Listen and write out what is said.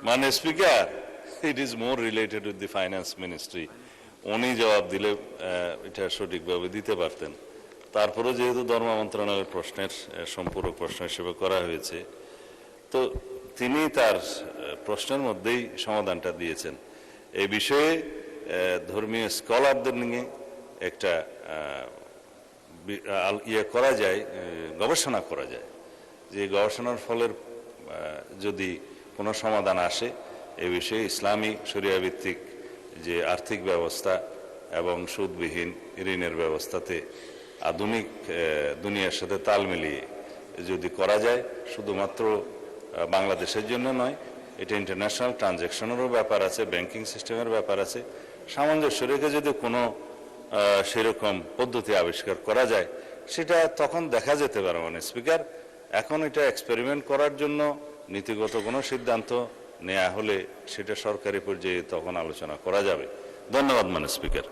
মানে speaker, it is more related with the finance ministry. উনি জবাব দিলে এটা সঠিকভাবে দিতে পারতেন। তারপরেও যেহেতু ধর্ম মন্ত্রণালয়ের প্রশ্নের সম্পূরক প্রশ্ন হিসেবে করা হয়েছে, তো তিনি তার প্রশ্নের মধ্যেই সমাধানটা দিয়েছেন। এই বিষয়ে ধর্মীয় স্কলারদের নিয়ে একটা করা যায়, গবেষণা করা যায়, যে গবেষণার ফলের যদি কোনো সমাধান আসে এ বিষয়ে ইসলামী শরিয়া ভিত্তিক যে আর্থিক ব্যবস্থা এবং সুদবিহীন ঋণের ব্যবস্থাতে আধুনিক দুনিয়ার সাথে তাল মিলিয়ে যদি করা যায়, শুধুমাত্র বাংলাদেশের জন্য নয়, এটা ইন্টারন্যাশনাল ট্রানজ্যাকশনেরও ব্যাপার আছে, ব্যাংকিং সিস্টেমের ব্যাপার আছে, সামঞ্জস্য রেখে যদি কোনো সেরকম পদ্ধতি আবিষ্কার করা যায়, সেটা তখন দেখা যেতে পারে। মানে স্পিকার, এখন এটা এক্সপেরিমেন্ট করার জন্য নীতিগত কোনো সিদ্ধান্ত নেওয়া হলে সেটা সরকারি পর্যায়ে তখন আলোচনা করা যাবে। ধন্যবাদ মানে স্পিকার।